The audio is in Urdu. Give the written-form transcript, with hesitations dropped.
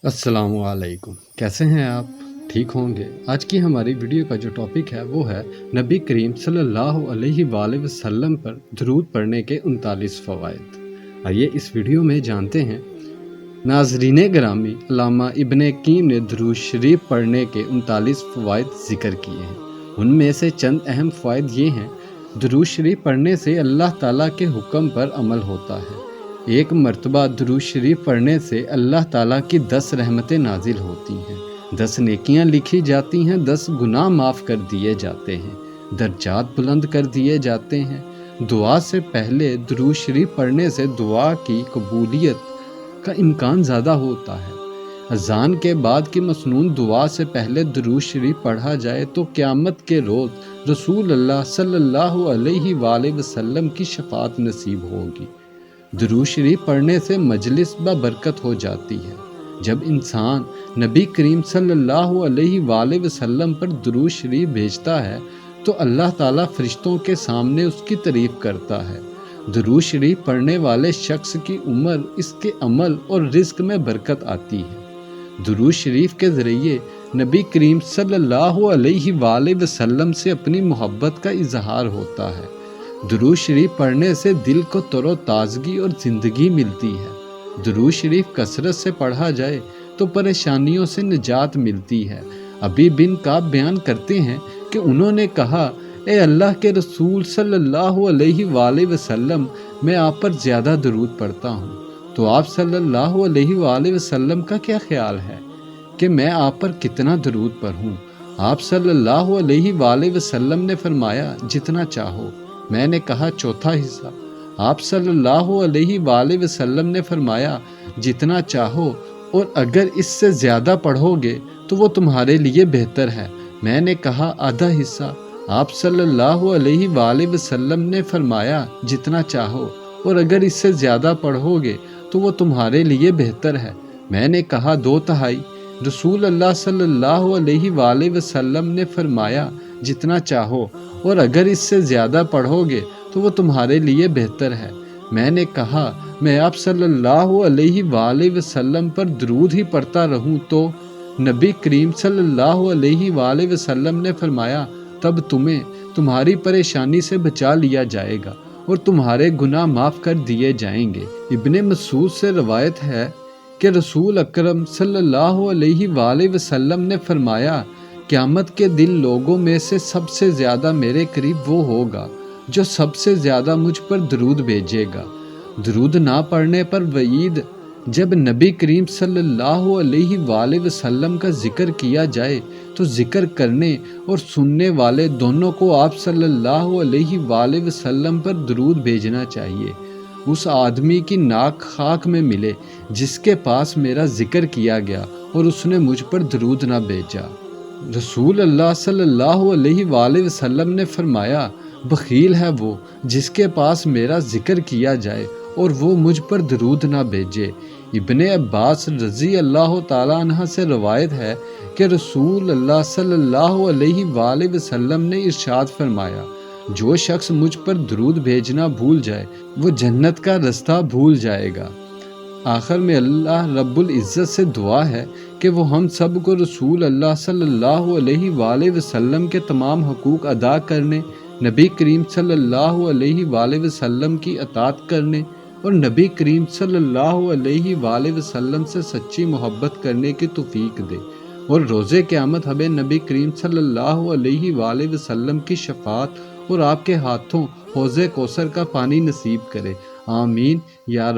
السلام علیکم، کیسے ہیں آپ؟ ٹھیک ہوں گے۔ آج کی ہماری ویڈیو کا جو ٹاپک ہے وہ ہے نبی کریم صلی اللہ علیہ وآلہ وسلم پر درود پڑھنے کے 39 فوائد۔ آئیے اس ویڈیو میں جانتے ہیں۔ ناظرین گرامی، علامہ ابن قیم نے درود شریف پڑھنے کے 39 فوائد ذکر کیے ہیں۔ ان میں سے چند اہم فوائد یہ ہیں۔ درود شریف پڑھنے سے اللہ تعالیٰ کے حکم پر عمل ہوتا ہے۔ ایک مرتبہ درود شریف پڑھنے سے اللہ تعالیٰ کی 10 رحمتیں نازل ہوتی ہیں، 10 نیکیاں لکھی جاتی ہیں، 10 گناہ معاف کر دیے جاتے ہیں، درجات بلند کر دیے جاتے ہیں۔ دعا سے پہلے درود شریف پڑھنے سے دعا کی قبولیت کا امکان زیادہ ہوتا ہے۔ اذان کے بعد کی مسنون دعا سے پہلے درود شریف پڑھا جائے تو قیامت کے روز رسول اللہ صلی اللہ علیہ وآلہ وسلم کی شفاعت نصیب ہوگی۔ درود شریف پڑھنے سے مجلس ببرکت ہو جاتی ہے۔ جب انسان نبی کریم صلی اللہ علیہ وآلہ وسلم پر درود شریف بھیجتا ہے تو اللہ تعالیٰ فرشتوں کے سامنے اس کی تعریف کرتا ہے۔ درود شریف پڑھنے والے شخص کی عمر، اس کے عمل اور رزق میں برکت آتی ہے۔ درود شریف کے ذریعے نبی کریم صلی اللہ علیہ وآلہ وسلم سے اپنی محبت کا اظہار ہوتا ہے۔ درود شریف پڑھنے سے دل کو تر و تازگی اور زندگی ملتی ہے۔ درود شریف کثرت سے پڑھا جائے تو پریشانیوں سے نجات ملتی ہے۔ ابی بن کعب بیان کرتے ہیں کہ انہوں نے کہا، اے اللہ کے رسول صلی اللہ علیہ وآلہ وسلم، میں آپ پر زیادہ درود پڑھتا ہوں، تو آپ صلی اللہ علیہ وآلہ وسلم کا کیا خیال ہے کہ میں آپ پر کتنا درود پڑھوں؟ آپ صلی اللہ علیہ وآلہ وسلم نے فرمایا، جتنا چاہو۔ میں نے کہا، چوتھا حصہ؟ آپ صلی اللہ علیہ وآلہ وسلم نے فرمایا، جتنا چاہو، اور اگر اس سے زیادہ پڑھو گے تو وہ تمہارے لیے بہتر ہے۔ میں نے کہا، آدھا حصہ؟ آپ صلی اللہ علیہ وآلہ وسلم نے فرمایا، جتنا چاہو، اور اگر اس سے زیادہ پڑھو گے تو وہ تمہارے لیے بہتر ہے۔ میں نے کہا، دو تہائی؟ رسول اللہ صلی اللہ علیہ وآلہ وسلم نے فرمایا، جتنا چاہو، اور اگر اس سے زیادہ پڑھو گے تو وہ تمہارے لیے بہتر ہے۔ میں نے کہا، میں آپ صلی اللہ علیہ وآلہ وسلم پر درود ہی پڑھتا رہوں تو؟ نبی کریم صلی اللہ علیہ وآلہ وسلم نے فرمایا، تب تمہیں تمہاری پریشانی سے بچا لیا جائے گا اور تمہارے گناہ معاف کر دیے جائیں گے۔ ابن مسعود سے روایت ہے کہ رسول اکرم صلی اللہ علیہ وآلہ وسلم نے فرمایا، قیامت کے دن لوگوں میں سے سب سے زیادہ میرے قریب وہ ہوگا جو سب سے زیادہ مجھ پر درود بھیجے گا۔ درود نہ پڑھنے پر وعید۔ جب نبی کریم صلی اللہ علیہ وآلہ وسلم کا ذکر کیا جائے تو ذکر کرنے اور سننے والے دونوں کو آپ صلی اللہ علیہ وآلہ وسلم پر درود بھیجنا چاہیے۔ اس آدمی کی ناک خاک میں ملے جس کے پاس میرا ذکر کیا گیا اور اس نے مجھ پر درود نہ بھیجا۔ رسول اللہ صلی اللہ علیہ وآلہ وسلم نے فرمایا، بخیل ہے وہ جس کے پاس میرا ذکر کیا جائے اور وہ مجھ پر درود نہ بھیجے۔ ابن عباس رضی اللہ تعالیٰ عنہ سے روایت ہے کہ رسول اللہ صلی اللہ علیہ وآلہ وسلم نے ارشاد فرمایا، جو شخص مجھ پر درود بھیجنا بھول جائے وہ جنت کا رستہ بھول جائے گا۔ آخر میں اللہ رب العزت سے دعا ہے کہ وہ ہم سب کو رسول اللہ صلی اللہ علیہ وآلہ وسلم کے تمام حقوق ادا کرنے، نبی کریم صلی اللہ علیہ وآلہ وسلم کی اطاعت کرنے اور نبی کریم صلی اللہ علیہ وآلہ وسلم سے سچی محبت کرنے کی توفیق دے، اور روز قیامت ہمیں نبی کریم صلی اللہ علیہ وآلہ وسلم کی شفاعت اور آپ کے ہاتھوں حوض کوثر کا پانی نصیب کرے۔ آمین یا رب۔